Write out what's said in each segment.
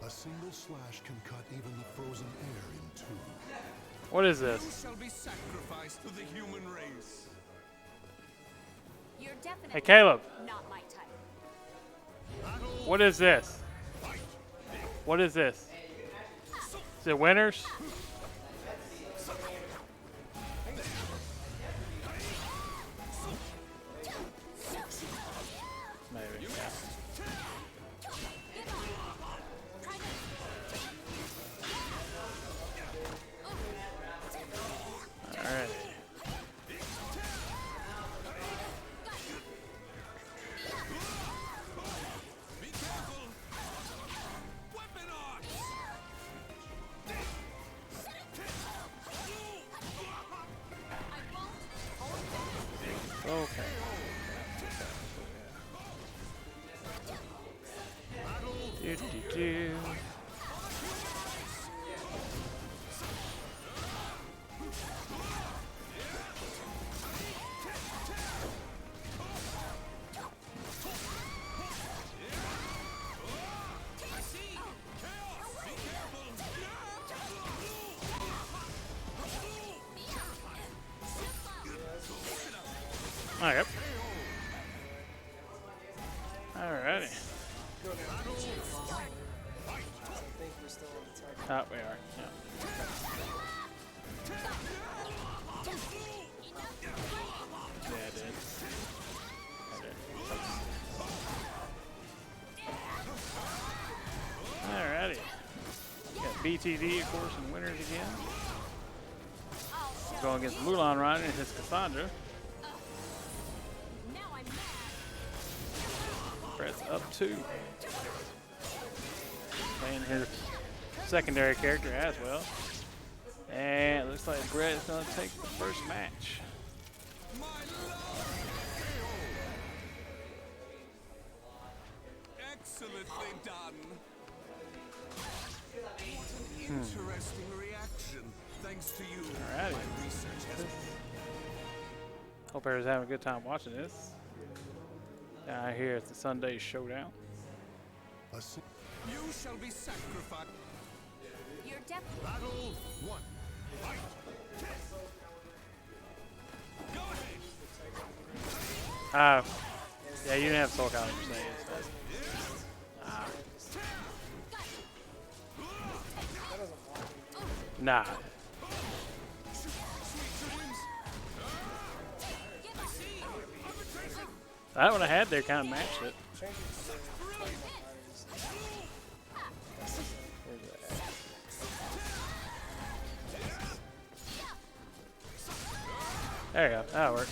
A single slash can cut even the frozen air in two. What is this? You shall be sacrificed to the human race. You're definitely Hey, Caleb. not my type. What is this? What is this? Is it winners? Maybe. Yeah. Alright. Okay. Do. Okay. Alrighty. Oh, we are. Yeah. Yeah, I did. Alrighty. Got BTD, of course, and winners again. Going against Mulan Rider and his Cassandra. Brett's up 2. Playing his secondary character as well. And it looks like Brett is going to take the first match. Excellently done. What an interesting reaction. Thanks to you. Alrighty. My research has Hope everyone's having a good time watching this. Down here at the Sunday Showdown. A si- You shall be sacrificed. You're definitely Battle 1. Fight. Go ahead. Yeah, you didn't have Soul Calibur say it. Nah. That one I had there kind of matched it. There you go. That'll work.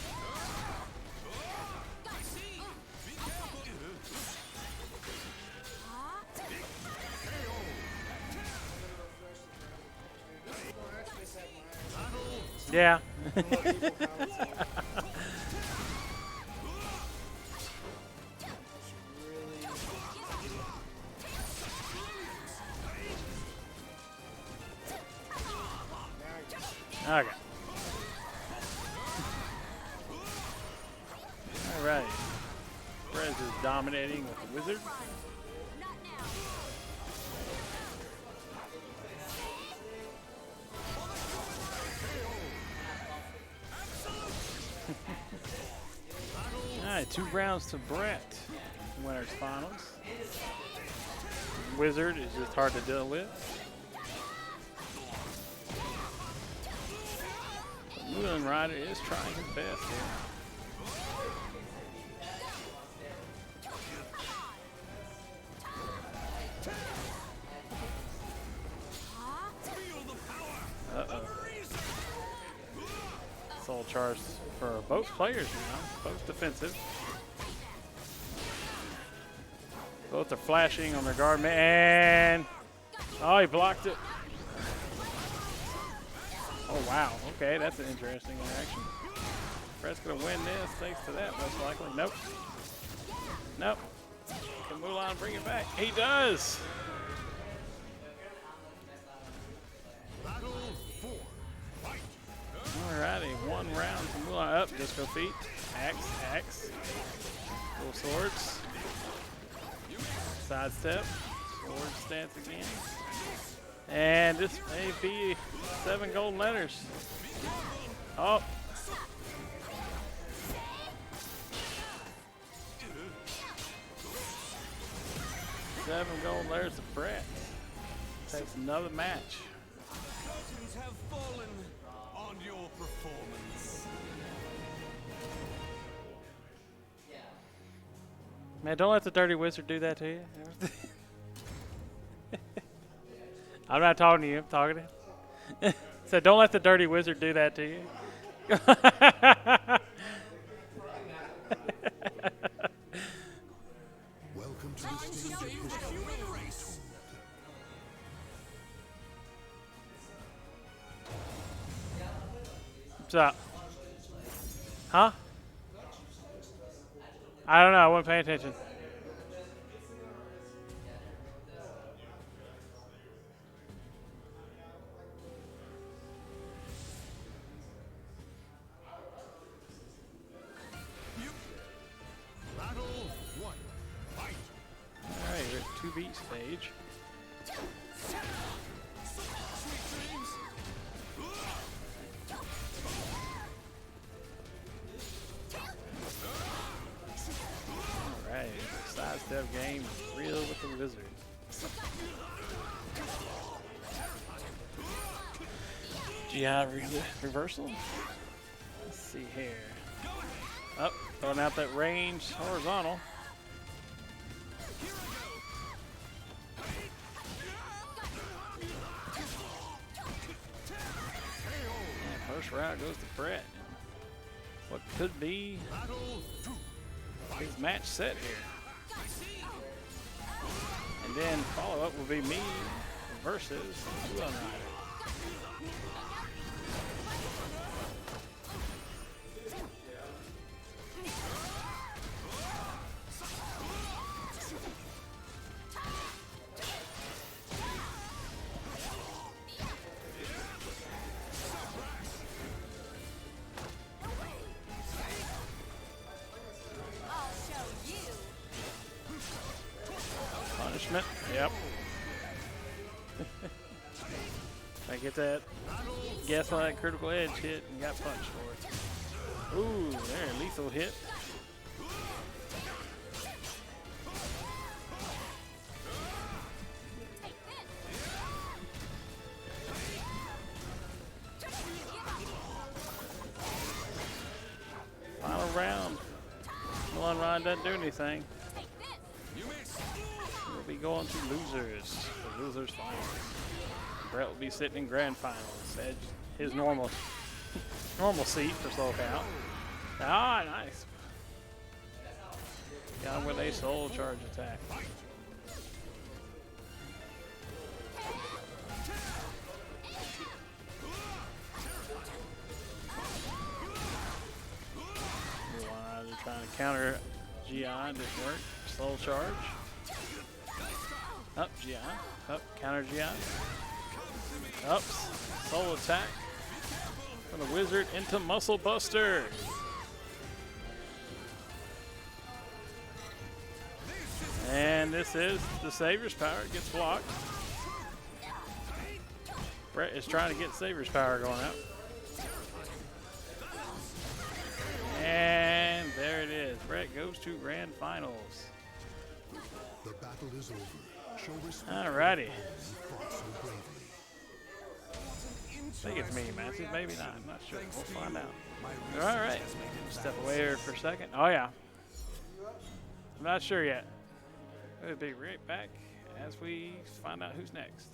Yeah. Okay. All right. Perez is dominating with the wizard. not now. All right, 2 rounds to Brett. Winners finals. Wizard is just hard to deal with. Mulan Rider is trying his best here. Soul charge for both players now, both defensive. Both are flashing on their guard, and oh, he blocked it. Oh wow, okay, that's an interesting interaction. Brett's gonna win this thanks to that, most likely. Nope. Nope. Can Mulan bring it back? He does! Alrighty, 1 round for Mulan. Up, disco feet. Axe. Little swords. Sidestep. Forward stance again. And this may be 7 golden letters. Oh. Seven golden letters to Brett. Takes another match. Curtains have fallen on your performance. Man, don't let the dirty wizard do that to you. I'm not talking to you, I'm talking to him. So don't let the dirty wizard do that to you. Welcome to the stage of history. What's up? Huh? I don't know, I wasn't paying attention. Battle 1. Fight. Alright, we're at 2B stage. Alright, sidestep game is real with the wizard. GI reversal. Let's see here. Up, throwing out that range horizontal. And first round goes to Brett. What could be his match set here. And then follow up will be me versus Showdown. I'll show you. Punishment. Yep. I get that guess on that critical edge hit and got punched for it. Ooh, there, lethal hit. Final round. One round doesn't do anything. We'll be going to losers. The losers final. Brett will be sitting in grand finals at his normal seat for slow count. Ah, nice. Got him with a soul charge attack. Trying to counter GI, didn't work. Soul charge. Up, GI. Up, counter GI. Up, soul attack. From the wizard into Muscle Buster. And this is the Savior's Power. It gets blocked. Brett is trying to get Savior's Power going out. And there it is. Brett goes to grand finals. The battle is over. Show respect. Alrighty. You fought so bravely. I think it's me, Matthew. Maybe not. I'm not sure. We'll find out. Alright. Step away here for a second. Oh, yeah. I'm not sure yet. We'll be right back as we find out who's next.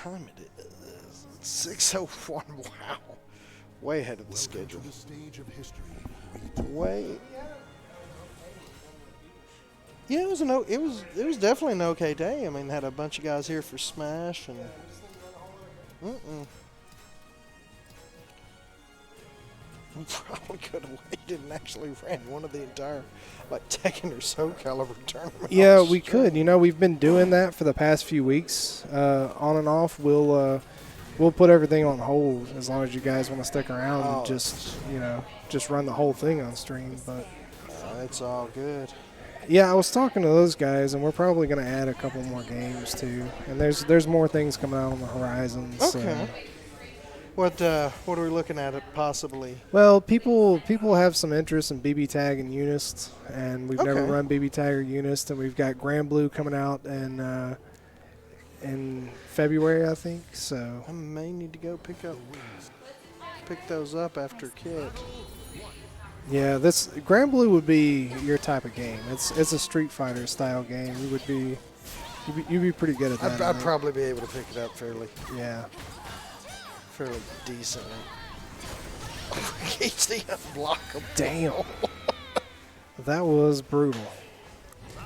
time it is. It's 6:01. Wow. Way ahead of the schedule. To the stage of history. Way. Yeah, it was definitely an okay day. I mean, had a bunch of guys here for Smash and. We probably could have waited and actually ran one of the entire, like, Tekken or Soul Calibur tournament. Yeah, we could. You know, we've been doing that for the past few weeks, on and off. We'll put everything on hold as long as you guys want to stick around and just run the whole thing on stream. But it's all good. yeah, I was talking to those guys, and we're probably going to add a couple more games too. And there's more things coming out on the horizon. Okay. What are we looking at possibly? Well, people have some interest in BB Tag and Unist, and we've never run BB Tag or Unist, and we've got Grand Blue coming out in February, I think. So I may need to go pick those up after Kit. yeah, this Grand Blue would be your type of game. It's a Street Fighter style game. You'd be pretty good at that. I'd probably be able to pick it up fairly decently. He's the unblockable. Damn. That was brutal.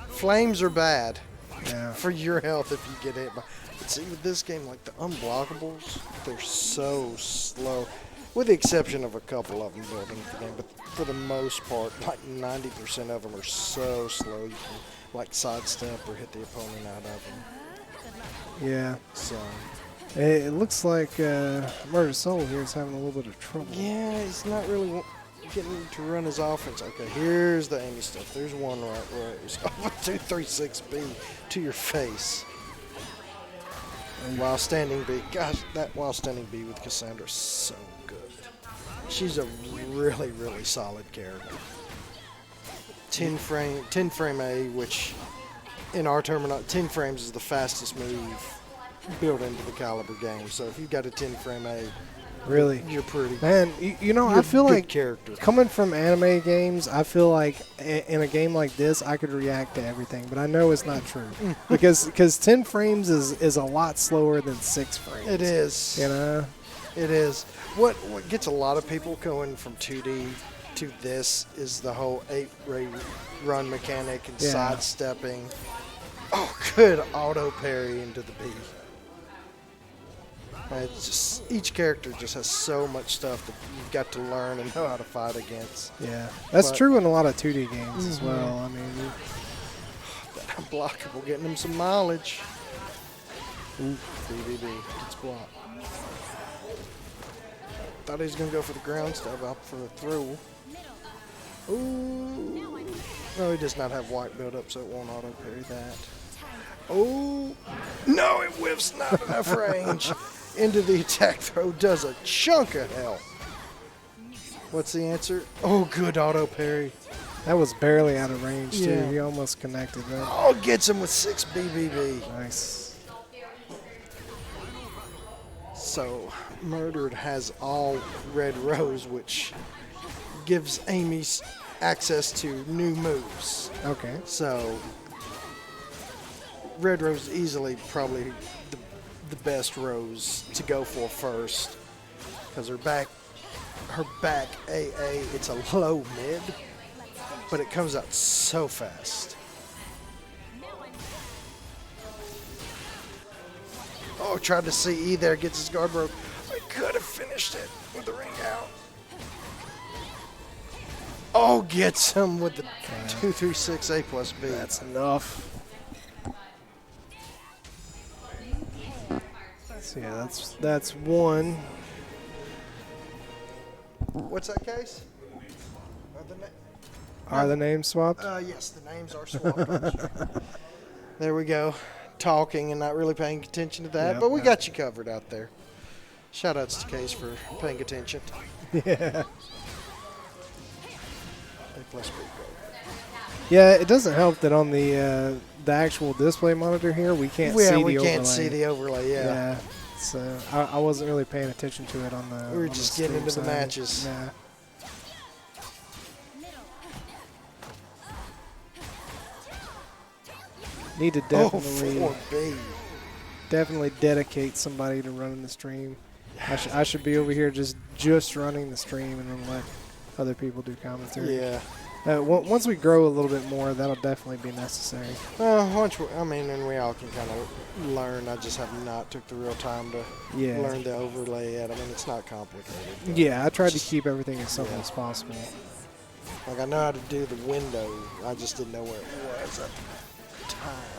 Flames are bad Yeah. for your health if you get hit by. But see, with this game, like the unblockables, they're so slow. With the exception of a couple of them building the game, but for the most part, like 90% of them are so slow you can like sidestep or hit the opponent out of them. Yeah. So. It looks like Murder Soul here is having a little bit of trouble. Yeah, he's not really getting to run his offense. Okay, here's the Amy stuff. There's one right where it was 236B to your face. And while standing B, gosh, that while standing B with Cassandra is so good. She's a really, really solid character. 10 frame A, which in our terminology, 10 frames is the fastest move built into the Calibur game. So if you've got a 10 frame A, Really? you're pretty. Man, I feel good like character. coming from anime games, I feel like in a game like this, I could react to everything, but I know it's not true because 10 frames is a lot slower than 6 frames. It is. You know? It is. What gets a lot of people going from 2D to this is the whole 8-ray run mechanic and sidestepping. Oh, good auto parry into the B. It's just each character just has so much stuff that you've got to learn and know how to fight against. Yeah, that's true in a lot of 2D games as well. I mean, that unblockable, getting him some mileage. Ooh, BBB gets blocked. Thought he was gonna go for the ground stab out for the throw. Ooh, no, he does not have white build up, so it won't auto parry that. Oh, no, it whiffs not enough range. Into the attack throw, does a chunk of hell. What's the answer? Oh, good auto parry. that was barely out of range too. Yeah. He almost connected that. Oh, gets him with 6 BBB. Nice. So, Murdered has all red rose, which gives Amy access to new moves. Okay. So, red rose easily probably the best rose to go for first, because her back AA, it's a low mid, but it comes out so fast. Oh, tried to CE there, gets his guard broke. I could have finished it with the ring out. Oh, gets him with the 236 A plus B. That's enough. So yeah, that's one. What's that case? Are the names swapped? Yes, the names are swapped. There we go. Talking and not really paying attention to that, Yep, but we yep. got you covered out there. Shout outs to Case for paying attention. Yeah. A plus B. Yeah, it doesn't help that on the actual display monitor here we can't see the overlay. We can't see the overlay. Yeah. So I wasn't really paying attention to it on the. We were on just the getting stream into the side. matches. Yeah. Need to Oh, definitely 4B. definitely dedicate somebody to running the stream. I should be over here just running the stream and then let other people do commentary. Yeah. Once we grow a little bit more, that'll definitely be necessary. And we all can kind of learn. I just have not took the real time to learn the overlay yet. I mean, it's not complicated. Yeah, I tried to keep everything as simple as possible. Like, I know how to do the window. I just didn't know where it was at the time.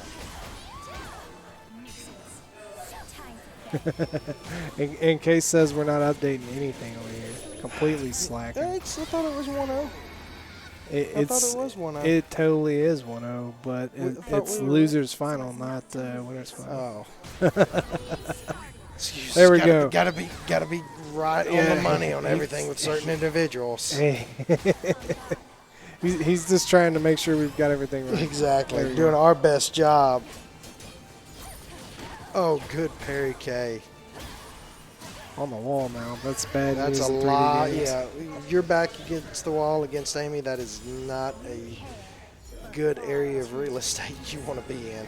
And Case says we're not updating anything over here. Completely slacking. I thought it was 1-0. I thought it was 1-0. It totally is 1-0, but it's losers final, not winners final. Oh. There we go. Gotta be right on the money on everything with certain individuals. Hey. He's just trying to make sure we've got everything right. Exactly. Doing our best job. Oh, good parry K. On the wall now. That's bad That's news a in 3D lot. games. Yeah, you're back against the wall against Amy. That is not a good area of real estate you want to be in.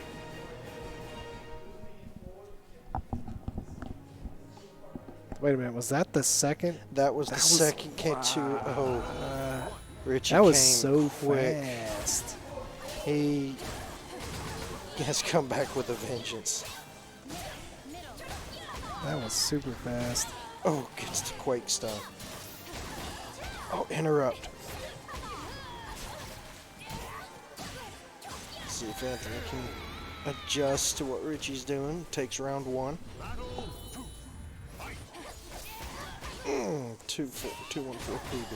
Wait a minute. Was that the second? That was the second K2-0. Richie That was came so quick. fast. He has come back with a vengeance. That was super fast. Oh, gets the Quake stuff. Oh, interrupt. Let's see if Anthony can adjust to what Richie's doing. Takes round 1. 2-1-4 PB.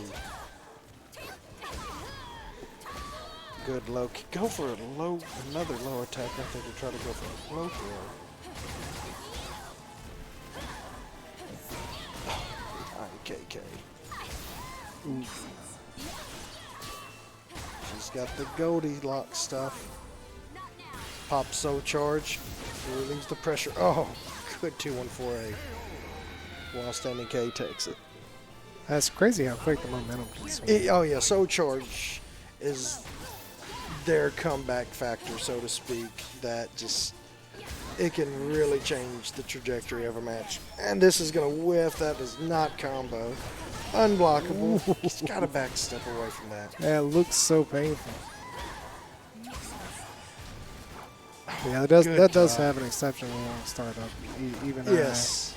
Good low kick. Go for another low attack. I think to try to go for a low throw. KK. She's got the Goldilocks stuff. Pop so charge. Relieves the pressure. Oh, good 2-1-4A. While standing K takes it. That's crazy how quick the momentum can swing. Oh yeah, so charge is their comeback factor, so to speak. That just it can really change the trajectory of a match. And this is going to whiff. That is not combo. Unblockable. He's got to back step away from that. Yeah, it looks so painful. Yeah, that does have an exceptionally long startup. Even yes.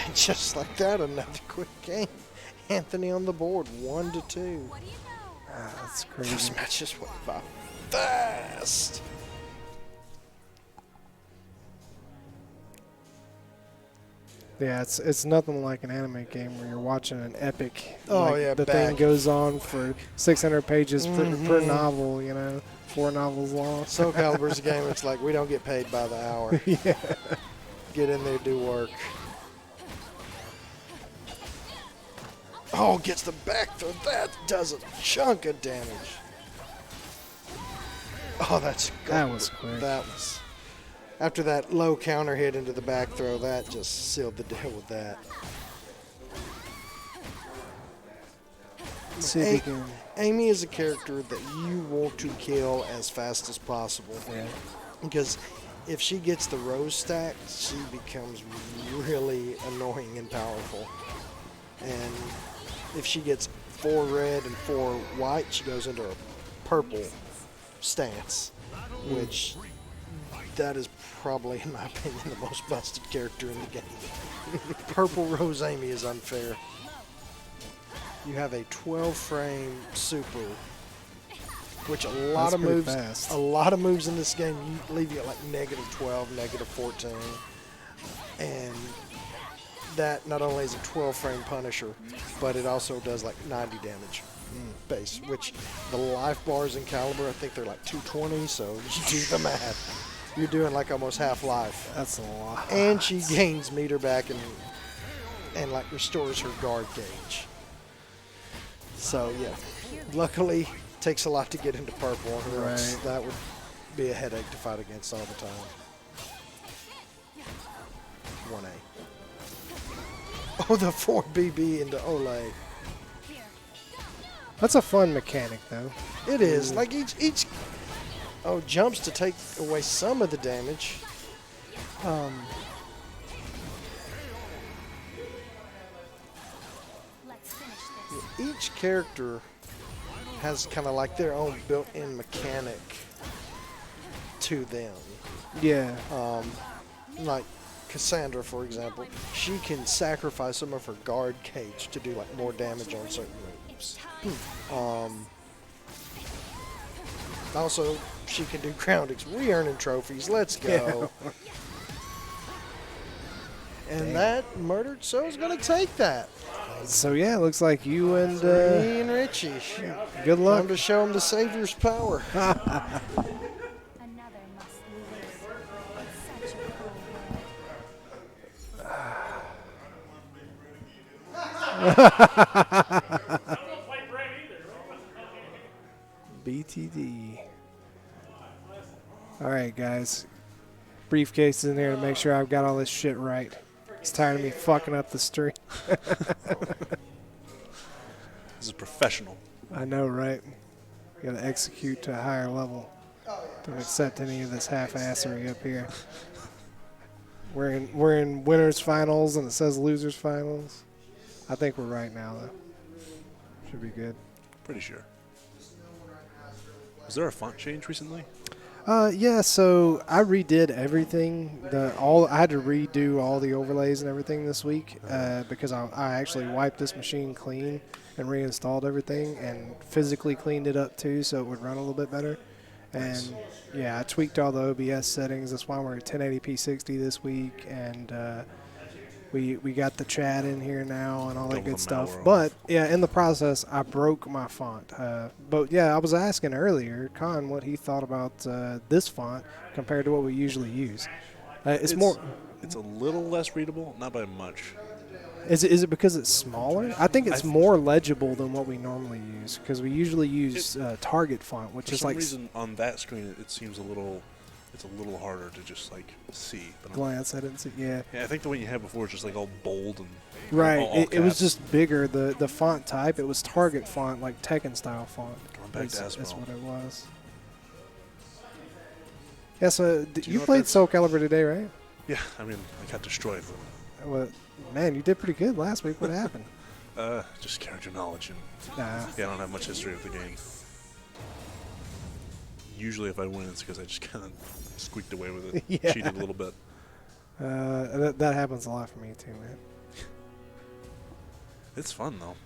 And just like that, another quick game. Anthony on the board, 1-2. That's crazy. This match just went by fast. Yeah, it's nothing like an anime game where you're watching an epic. Oh, like yeah, the thing goes on for 600 pages per novel, 4 novels long. Soul Calibur's a game. It's like we don't get paid by the hour. Yeah. Get in there, do work. Oh, gets the back throw. That does a chunk of damage. Oh, that's good. That was quick. That was. After that low counter hit into the back throw, that just sealed the deal with that. See if you can. Amy is a character that you want to kill as fast as possible. Yeah. Because if she gets the rose stack, she becomes really annoying and powerful. And if she gets 4 red and 4 white, she goes into a purple stance, which that is probably, in my opinion, the most busted character in the game. Purple Rose Amy is unfair. You have a 12-frame super, which a lot of moves in this game leave you at like -12, -14, and that not only is a 12-frame Punisher, but it also does like 90 damage base, which the life bars in Caliber, I think they're like 220, so you do the math. You're doing like almost half life. That's a lot. And she gains meter back and like restores her guard gauge. So yeah, luckily takes a lot to get into purple, or else that would be a headache to fight against all the time. 1A. Oh, the 4BB into Olay. That's a fun mechanic, though. It is. Like each jumps to take away some of the damage, Let's finish this. Each character has kind of like their own built-in mechanic to them. Yeah. Like Cassandra, for example, she can sacrifice some of her guard cage to do like more damage on certain moves. Also, she can do groundings. Re-earning trophies. Let's go. And that murdered soul's gonna take that. So yeah, looks like you and Me and Richie. good luck. Time to show him the Savior's power. Another must lose. It's such a cool BTD. All right, guys. Briefcase is in here to make sure I've got all this shit right. It's tired of me fucking up the stream. This is professional. I know, right? Got to execute to a higher level. Don't accept any of this half-assery up here. We're in winners finals and it says losers finals. I think we're right now though. Should be good. Pretty sure. Was there a font change recently? Yeah, so I redid everything. I had to redo all the overlays and everything this week because I actually wiped this machine clean and reinstalled everything and physically cleaned it up too so it would run a little bit better. And yeah, I tweaked all the OBS settings. That's why we're at 1080p 60 this week, and we got the chat in here now and all that good stuff. But yeah, in the process, I broke my font. But yeah, I was asking earlier, Con, what he thought about this font compared to what we usually use. It's more. It's a little less readable, not by much. Is it because it's smaller? I think it's more legible than what we normally use because we usually use Target font, which is like. For some reason, on that screen, it seems it's a little harder to just like see. But glance at it and see. Yeah. Yeah, I think the one you had before was just like all bold and. Right. All It was just bigger. The font type. It was Target font, like Tekken style font. Going back to That's Asphalt. what it was. Yeah. So you know played what Soul Calibur today, right? Yeah, I mean, I got destroyed. Well, man, you did pretty good last week. What happened? Just character knowledge and Nah. yeah, I don't have much history of the game. Usually, if I win, it's because I just kind of squeaked away with it, Yeah. cheated a little bit. That happens a lot for me too, man. It's fun though.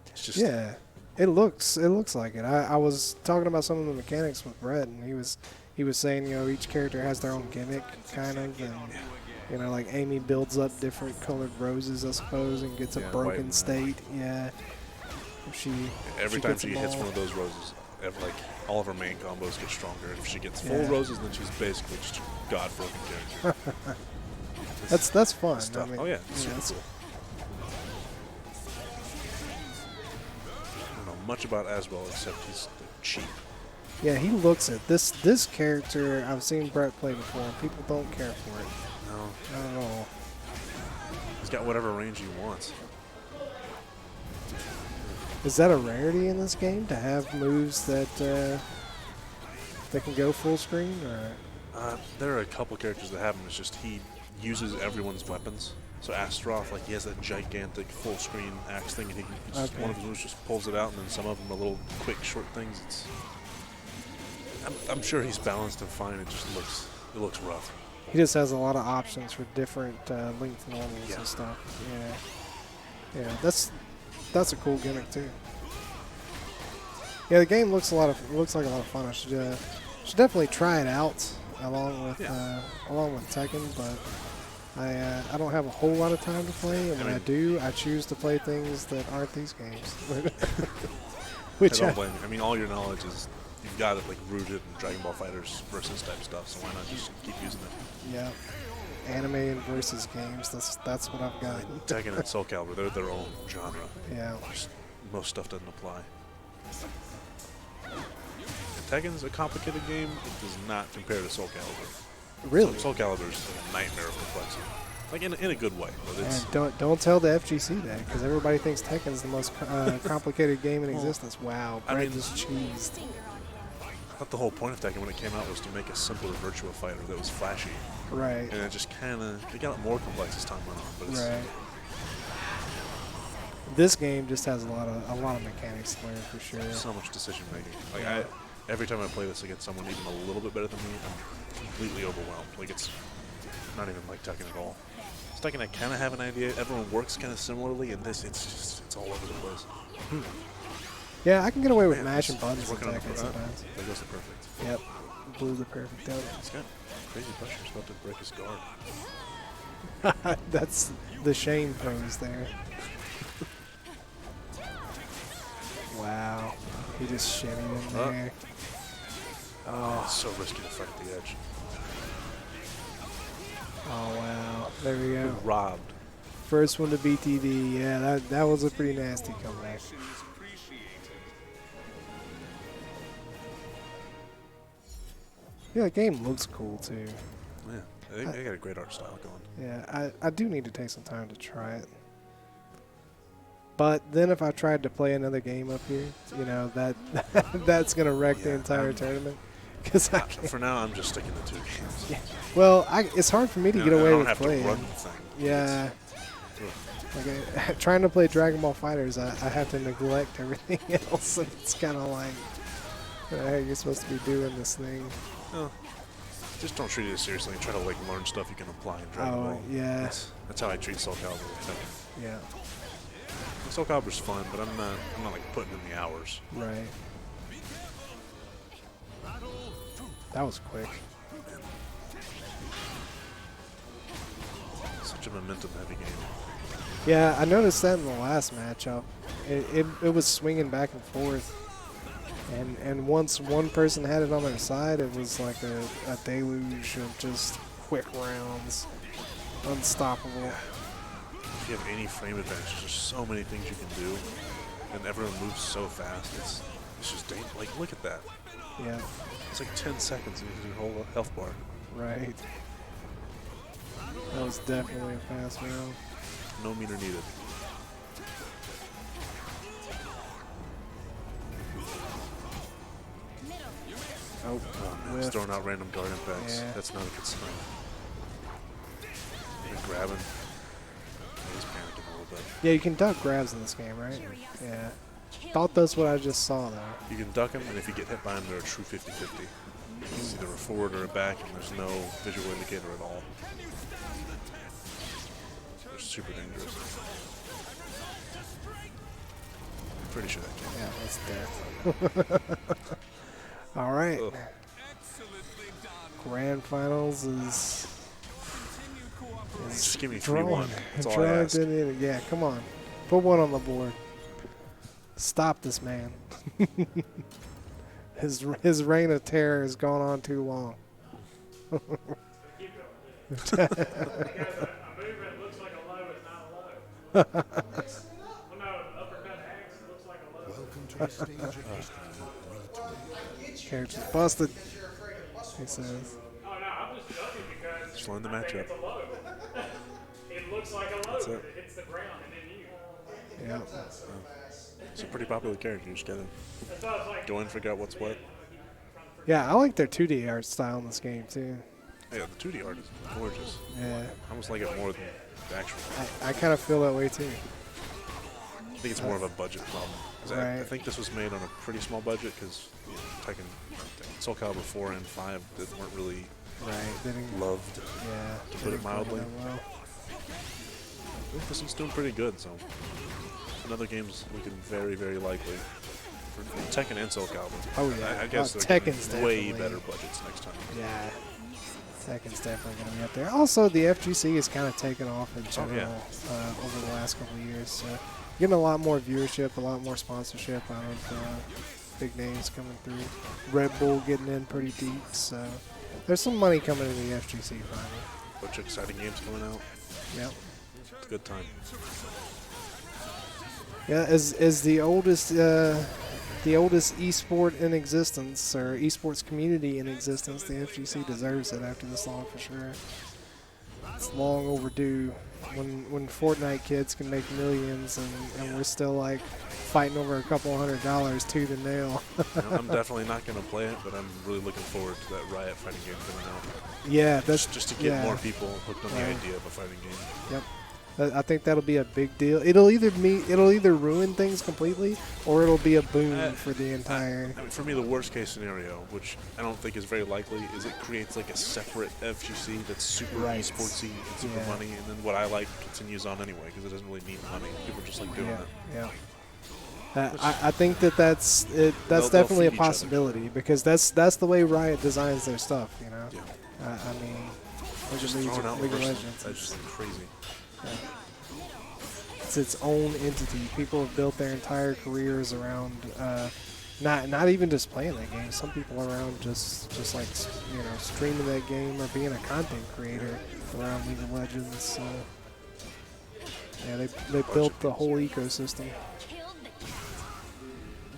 It's just Yeah, it looks like it. I was talking about some of the mechanics with Brett, and he was saying, each character has their own gimmick, kind of, and like Amy builds up different colored roses, I suppose, and gets a white broken and state. Yeah, every time gets she them hits all. one of those roses, like all of her main combos get stronger. If she gets full roses, then she's basically just a god-broken character. That's fun. Stuff. I mean, Oh yeah, it's super it's- cool. I don't know much about Aswell except he's cheap. Yeah, he looks it. This character I've seen Brett play before, and people don't care for it. No, Not at all. he's got whatever range he wants. Is that a rarity in this game to have moves that can go full screen? Or There are a couple characters that have him. It's just he uses everyone's weapons. So Astaroth, like he has that gigantic full screen axe thing, and he just, Okay. one of his moves just pulls it out, and then some of them are little quick short things. I'm sure he's balanced and fine. It just looks rough. he just has a lot of options for different length normals Yeah. and stuff. Yeah, that's a cool gimmick too. Yeah, the game looks like a lot of fun. I should definitely try it out along with Tekken, but I don't have a whole lot of time to play, and when I do, I choose to play things that aren't these games. Which I don't blame you. I mean, all your knowledge is you've got it like rooted in Dragon Ball Fighters versus type stuff. So why not just keep using it? yeah, anime and versus games. That's what I've got. Tekken and Soul Calibur, they're their own genre. Yeah. Most stuff doesn't apply. Tekken's a complicated game. It does not compare to Soul Calibur. Really? Soul Calibur is a nightmare of complexity. Like in a good way. But it's, And don't tell the FGC that, because everybody thinks Tekken's the most complicated game in existence. Wow, I Brett mean- just cheesed. thought the whole point of Tekken when it came out was to make a simpler Virtua Fighter that was flashy. Right. And it just kind of, it got more complex as time went on. But it's, Right. This game just has a lot of mechanics to learn for sure. so much decision making. Like every time I play this against someone even a little bit better than me, I'm completely overwhelmed. Like it's not even like Tekken at all. It's Tekken, I kind of have an idea. Everyone works kind of similarly, and this it's all over the place. Yeah, I can get away with Man, mashing he's buttons and working on the Tekken sometimes. There goes the perfect. Yep. Blew the perfect out. He's got crazy pressure. He's about to break his guard. That's the Shane pose there. Wow. He just shimmied in there. Oh, it's so risky to fight at the edge. Oh, wow. There we go. Robbed. First one to BTD. Yeah, that was a pretty nasty comeback. Yeah, the game looks cool, too. Yeah, they got a great art style going. Yeah, I do need to take some time to try it. But then if I tried to play another game up here, you know, that's going to wreck the entire tournament. Cause I can't. For now, I'm just sticking to 2 games. Yeah. Well, it's hard for me to get away with playing. I don't have to run the thing. Yeah. Like, trying to play Dragon Ball Fighters, I have to neglect everything else, and it's kind of like, what the heck, you're supposed to be doing this thing. Oh. Just don't treat it seriously and try to like learn stuff you can apply in Dragon Ball. Yeah. That's how I treat Soul Calibur. Yeah. Soul Calibur's fun, but I'm not like putting in the hours. Right. That was quick. Such a momentum-heavy game. Yeah, I noticed that in the last matchup. It was swinging back and forth. And once one person had it on their side, it was like a deluge of just quick rounds. Unstoppable. If you have any frame advantage, there's just so many things you can do. And everyone moves so fast. It's just dangerous. Like, look at that. Yeah. It's like 10 seconds and you hold a health bar. Right. That was definitely a fast round. No meter needed. Oh, man, he's throwing out random guard impacts. Yeah. That's not a good sign. You're grabbing. He's panicking a little bit. Yeah, you can duck grabs in this game, right? Yeah. Thought that's what I just saw, though. You can duck him, and if you get hit by him, they're a true 50-50. It's either a forward or a back, and there's no visual indicator at all. They're super dangerous. I'm pretty sure that came. Yeah, that's death. All right. Ugh. Grand finals is Just give me drawing. 3-1. That's all I ask. Yeah, come on. Put one on the board. Stop this man. His reign of terror has gone on too long. Because a movement looks like a low is not a low. Well, no, uppercut X looks like a low. Welcome to the stage of history. Character's busted, he says. Oh, no, I'm just joking because Just learn the I think matchup. it's a low. It looks like a low, That's but it. it hits the ground and then you. Yeah. It's a pretty popular character. You just gotta That's why I was like, go in and figure out what's what. Yeah, I like their 2D art style in this game, too. Yeah, the 2D art is gorgeous. Yeah. I almost like it more than the actual. I kind of feel that way, too. I think it's more of a budget problem. 'Cause I Right. think this was made on a pretty small budget because Soul Calibur 4 and 5 weren't really Right. They didn't, loved. yeah. To they put it didn't play mildly. that well. This one's doing pretty good, so another game's looking very, very likely for Tekken and Soul Calibur. Oh, yeah. I guess Tekken's they're way definitely- better budgets next time. Yeah. Tekken's definitely going to be up there. Also, the FGC has kind of taken off in general over the last couple of years. So, getting a lot more viewership, a lot more sponsorship out of big names coming through. Red Bull getting in pretty deep. So, there's some money coming into the FGC finally. Bunch of exciting games coming out. Yep. It's a good time. Yeah, as the oldest esport in existence, or esports community in existence, the FGC deserves it after this long for sure. It's long overdue. When Fortnite kids can make millions and we're still like fighting over a couple $100 tooth and nail. I'm definitely not going to play it, but I'm really looking forward to that Riot fighting game coming out. Yeah, that's Just to get more people hooked on the idea of a fighting game. Yep. I think that'll be a big deal. It'll either ruin things completely, or it'll be a boon for the entire. I mean, for me, the worst case scenario, which I don't think is very likely, is it creates like a separate FGC that's super esportsy and super money, and then what I like continues on anyway because it doesn't really need money. People just like doing it. Yeah. I think that's definitely a possibility because that's the way Riot designs their stuff. You know. Yeah. I mean, just League throwing out of personal. Legends. That's just crazy. Yeah. It's its own entity. People have built their entire careers around not even just playing that game. Some people around just like streaming that game or being a content creator around League of Legends. Yeah, they built the whole ecosystem.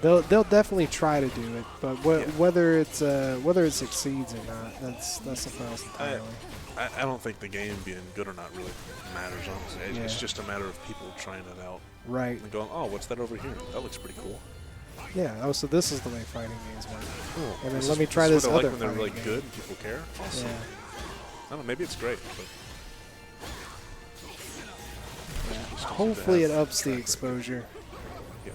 They'll definitely try to do it, but whether it succeeds or not, that's something else entirely. I don't think the game being good or not really matters, honestly. It's just a matter of people trying it out. Right. And going, oh, what's that over here? That looks pretty cool. Yeah. Oh, so this is the way fighting games work. Cool. And then let me try this other when they're really game. good and people care. Awesome. Yeah. I don't know. Maybe it's great. But Hopefully it ups the exposure. Yeah.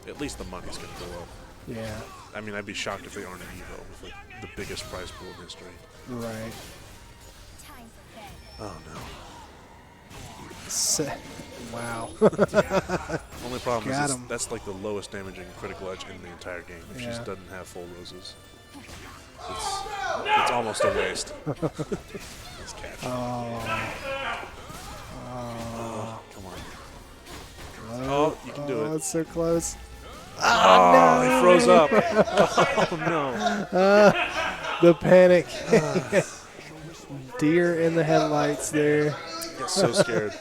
At least the money's going to go up. Yeah. I mean, I'd be shocked if they aren't an Evo with like the biggest prize pool in history. Right. Oh no. Wow. Only problem Got is him. that's like the lowest damaging critical edge in the entire game. It Yeah. just doesn't have full roses. It's almost a waste. Nice catch. Come on. Oh, you can do it. It's so close. Oh, he froze up. Oh no. The panic. Deer in the headlights there. I got so scared.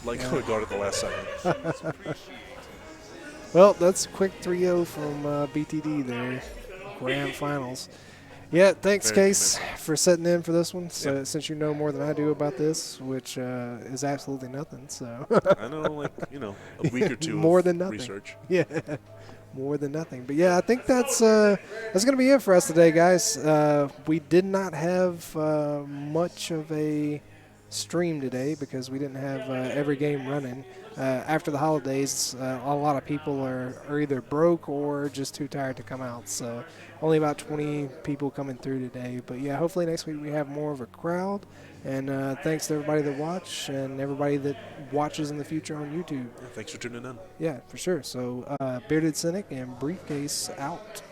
Like I would guard at the last second. Well, that's a quick 3-0 from BTD there. Grand finals. Yeah, thanks, Very Case, for sitting in for this one. So, since you know more than I do about this, which is absolutely nothing. So I know, like, a week or two more of than nothing. research. Yeah, more than nothing. But yeah, I think that's going to be it for us today, guys. We did not have much of a stream today because we didn't have every game running. After the holidays, a lot of people are either broke or just too tired to come out. So only about 20 people coming through today. But yeah, hopefully next week we have more of a crowd. And thanks to everybody that watched and everybody that watches in the future on YouTube. Yeah, thanks for tuning in. Yeah, for sure. So Bearded Cynic and Briefcase out.